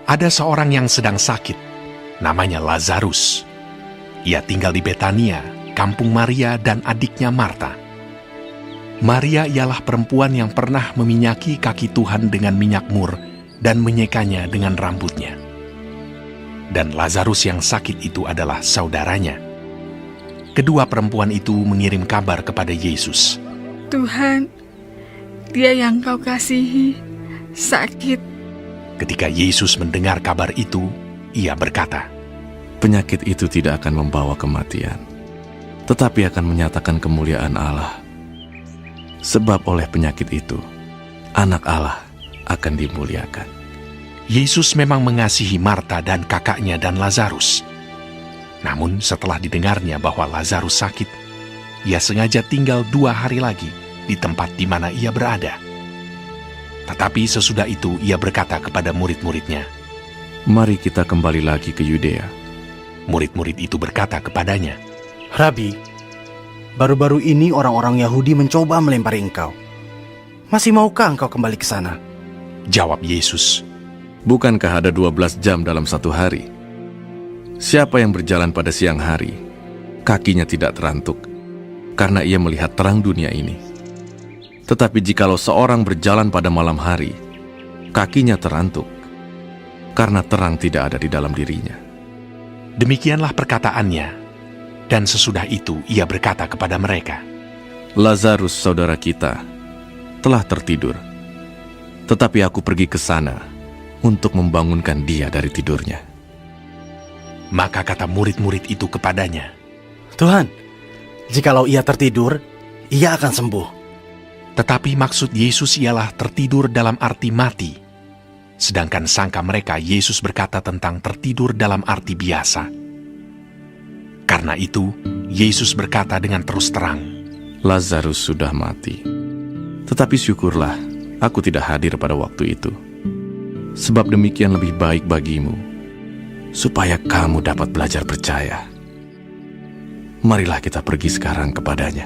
Ada seorang yang sedang sakit, namanya Lazarus. Ia tinggal di Betania, kampung Maria dan adiknya Marta. Maria ialah perempuan yang pernah meminyaki kaki Tuhan dengan minyak mur dan menyekanya dengan rambutnya. Dan Lazarus yang sakit itu adalah saudaranya. Kedua perempuan itu mengirim kabar kepada Yesus. Tuhan, dia yang kau kasihi sakit. Ketika Yesus mendengar kabar itu, ia berkata, Penyakit itu tidak akan membawa kematian, tetapi akan menyatakan kemuliaan Allah. Sebab oleh penyakit itu, anak Allah akan dimuliakan. Yesus memang mengasihi Marta dan kakaknya dan Lazarus. Namun setelah didengarnya bahwa Lazarus sakit, ia sengaja tinggal 2 hari lagi di tempat di mana ia berada. Tetapi sesudah itu ia berkata kepada murid-muridnya, Mari kita kembali lagi ke Yudea. Murid-murid itu berkata kepadanya, Rabi, baru-baru ini orang-orang Yahudi mencoba melempari engkau. Masih maukah engkau kembali ke sana? Jawab Yesus, Bukankah ada 12 jam dalam satu hari? Siapa yang berjalan pada siang hari, kakinya tidak terantuk, karena ia melihat terang dunia ini. Tetapi jikalau seorang berjalan pada malam hari, kakinya terantuk, karena terang tidak ada di dalam dirinya. Demikianlah perkataannya, dan sesudah itu ia berkata kepada mereka, Lazarus saudara kita telah tertidur, tetapi aku pergi ke sana untuk membangunkan dia dari tidurnya. Maka kata murid-murid itu kepadanya, Tuhan, jikalau ia tertidur, ia akan sembuh. tetapi maksud Yesus ialah tertidur dalam arti mati. Sedangkan sangka mereka Yesus berkata tentang tertidur dalam arti biasa. Karena itu, Yesus berkata dengan terus terang, Lazarus sudah mati. Tetapi syukurlah, aku tidak hadir pada waktu itu. Sebab demikian lebih baik bagimu, supaya kamu dapat belajar percaya. Marilah kita pergi sekarang kepadanya.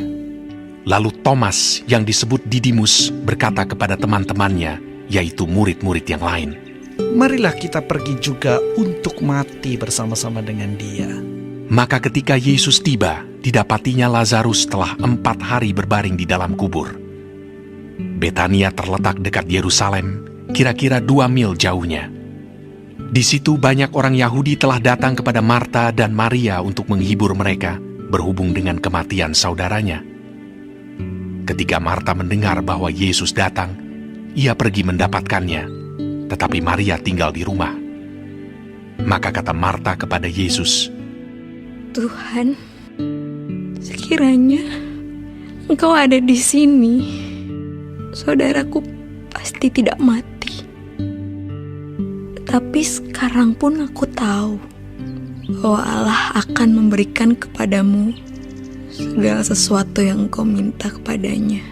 Lalu Thomas yang disebut Didimus berkata kepada teman-temannya, yaitu murid-murid yang lain, Marilah kita pergi juga untuk mati bersama-sama dengan dia. Maka ketika Yesus tiba, didapatinya Lazarus telah 4 hari berbaring di dalam kubur. Betania terletak dekat Yerusalem, kira-kira 2 mil jauhnya. Di situ banyak orang Yahudi telah datang kepada Marta dan Maria untuk menghibur mereka berhubung dengan kematian saudaranya. Ketika Marta mendengar bahwa Yesus datang, ia pergi mendapatkannya, tetapi Maria tinggal di rumah. Maka kata Marta kepada Yesus, Tuhan, sekiranya engkau ada di sini, saudaraku pasti tidak mati. Tapi sekarang pun aku tahu bahwa Allah akan memberikan kepadamu segala sesuatu yang engkau minta kepadanya.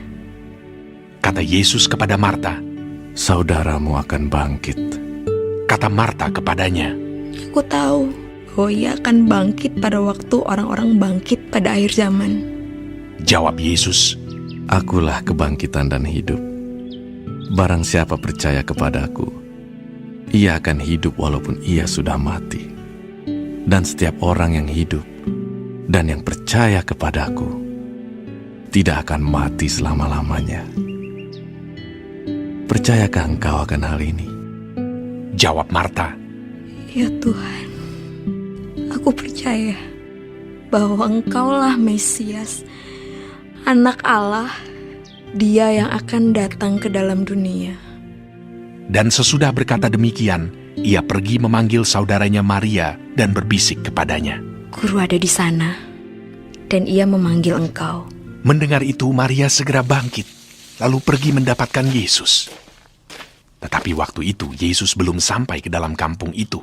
kata Yesus kepada Marta. Saudaramu akan bangkit. Kata Marta kepadanya, Aku tahu bahwa ia akan bangkit pada waktu orang-orang bangkit pada akhir zaman. Jawab Yesus, Akulah kebangkitan dan hidup. Barang siapa percaya kepadaku, ia akan hidup walaupun ia sudah mati. Dan setiap orang yang hidup dan yang percaya kepadaku tidak akan mati selama-lamanya. Percayakah engkau akan hal ini? jawab Marta, Ya Tuhan, aku percaya bahwa Engkaulah Mesias, Anak Allah, Dia yang akan datang ke dalam dunia. dan sesudah berkata demikian, ia pergi memanggil saudaranya Maria dan berbisik kepadanya. Guru ada di sana, dan ia memanggil engkau. Mendengar itu, Maria segera bangkit, lalu pergi mendapatkan Yesus. Tetapi waktu itu, Yesus belum sampai ke dalam kampung itu.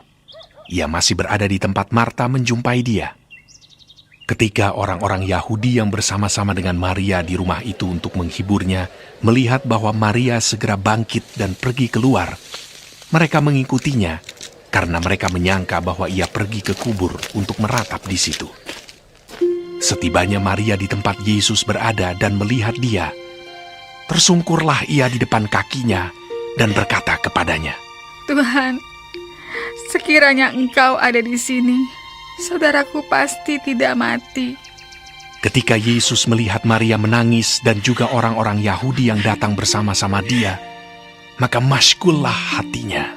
Ia masih berada di tempat Marta menjumpai dia. Ketika orang-orang Yahudi yang bersama-sama dengan Maria di rumah itu untuk menghiburnya, melihat bahwa Maria segera bangkit dan pergi keluar, mereka mengikutinya karena mereka menyangka bahwa ia pergi ke kubur untuk meratap di situ. Setibanya Maria di tempat Yesus berada dan melihat dia, tersungkurlah ia di depan kakinya dan berkata kepadanya, Tuhan, Sekiranya engkau ada di sini, saudaraku pasti tidak mati. Ketika Yesus melihat Maria menangis dan juga orang-orang Yahudi yang datang bersama-sama dia, maka masykullah hatinya.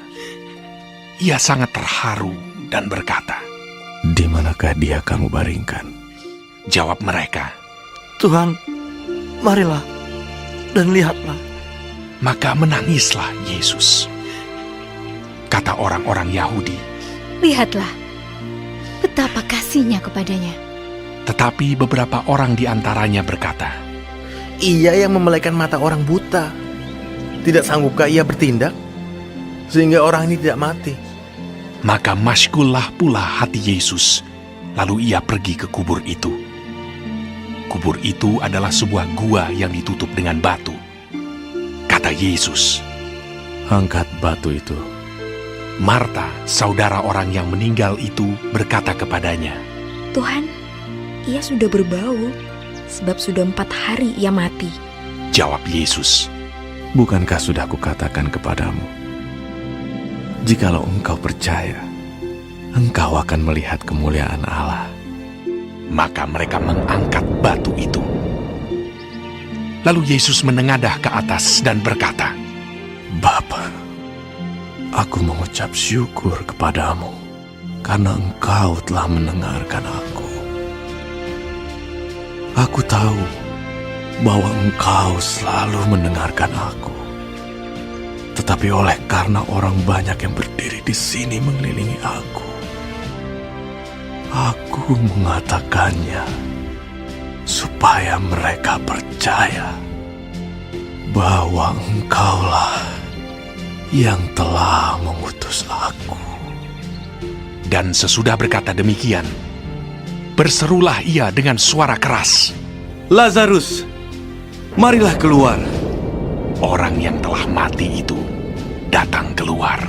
Ia sangat terharu dan berkata, Di manakah dia kamu baringkan? Jawab mereka, Tuhan, marilah dan lihatlah. maka menangislah Yesus. Kata orang-orang Yahudi, Lihatlah, betapa kasihnya kepadanya. tetapi beberapa orang di antaranya berkata, Ia yang memelaikan mata orang buta. Tidak sanggupkah ia bertindak sehingga orang ini tidak mati? maka masykullah pula hati Yesus, lalu ia pergi ke kubur itu. Kubur itu adalah sebuah gua yang ditutup dengan batu. Kata Yesus, Angkat batu itu. Marta, saudara orang yang meninggal itu, berkata kepadanya, Tuhan, ia sudah berbau, sebab sudah 4 hari ia mati. Jawab Yesus, Bukankah sudah kukatakan kepadamu, jikalau engkau percaya, engkau akan melihat kemuliaan Allah. maka mereka mengangkat batu itu. Lalu Yesus menengadah ke atas dan berkata, Bapa, aku mengucap syukur kepadamu karena engkau telah mendengarkan aku. Aku tahu bahwa engkau selalu mendengarkan aku. Tetapi oleh karena orang banyak yang berdiri di sini mengelilingi aku mengatakannya supaya mereka percaya bahwa engkaulah yang telah mengutus aku. dan sesudah berkata demikian, berserulah ia dengan suara keras. Lazarus, marilah keluar. Orang yang telah mati itu datang keluar.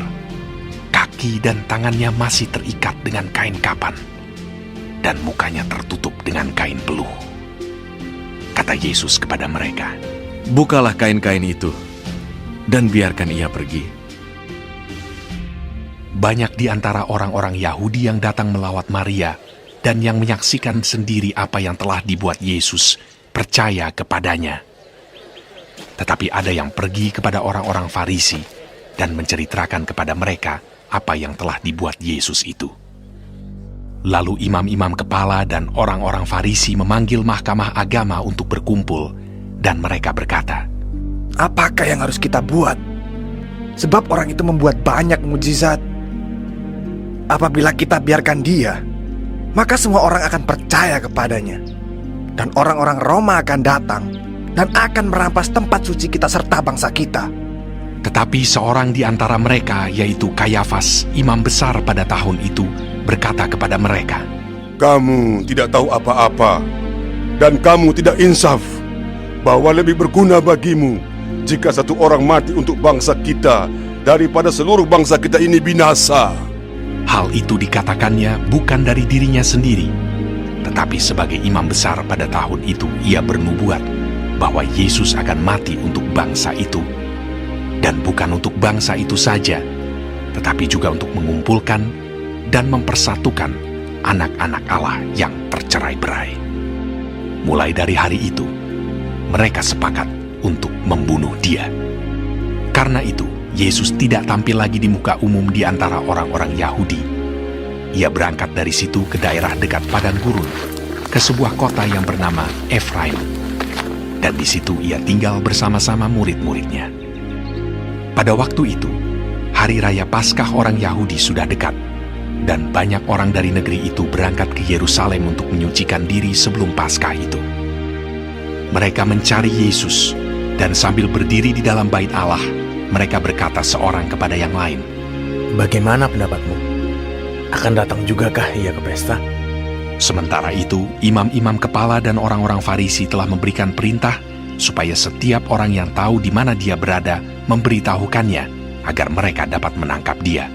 Kaki dan tangannya masih terikat dengan kain kapan, dan mukanya tertutup dengan kain peluh. Kata Yesus kepada mereka, Bukalah kain-kain itu, dan biarkan ia pergi. banyak di antara orang-orang Yahudi yang datang melawat Maria dan yang menyaksikan sendiri apa yang telah dibuat Yesus percaya kepadanya. Tetapi ada yang pergi kepada orang-orang Farisi dan menceritakan kepada mereka apa yang telah dibuat Yesus itu. Lalu imam-imam kepala dan orang-orang Farisi memanggil mahkamah agama untuk berkumpul, dan mereka berkata, Apakah yang harus kita buat? Sebab orang itu membuat banyak mukjizat. Apabila kita biarkan dia, maka semua orang akan percaya kepadanya. Dan orang-orang Roma akan datang dan akan merampas tempat suci kita serta bangsa kita. Tetapi seorang di antara mereka, yaitu Kayafas, imam besar pada tahun itu, berkata kepada mereka, Kamu tidak tahu apa-apa, dan kamu tidak insaf, bahwa lebih berguna bagimu jika satu orang mati untuk bangsa kita daripada seluruh bangsa kita ini binasa. hal itu dikatakannya bukan dari dirinya sendiri, tetapi sebagai imam besar pada tahun itu ia bernubuat bahwa Yesus akan mati untuk bangsa itu. Dan bukan untuk bangsa itu saja, tetapi juga untuk mengumpulkan dan mempersatukan anak-anak Allah yang tercerai-berai. Mulai dari hari itu, mereka sepakat untuk membunuh dia. Karena itu, Yesus tidak tampil lagi di muka umum di antara orang-orang Yahudi. Ia berangkat dari situ ke daerah dekat padang gurun, ke sebuah kota yang bernama Efraim. Dan di situ ia tinggal bersama-sama murid-muridnya. Pada waktu itu, hari raya Paskah orang Yahudi sudah dekat, dan banyak orang dari negeri itu berangkat ke Yerusalem untuk menyucikan diri sebelum Paskah itu. Mereka mencari Yesus, dan sambil berdiri di dalam bait Allah, mereka berkata seorang kepada yang lain, Bagaimana pendapatmu? Akan datang jugakah ia ke pesta? Sementara itu, imam-imam kepala dan orang-orang Farisi telah memberikan perintah supaya setiap orang yang tahu di mana dia berada memberitahukannya agar mereka dapat menangkap dia.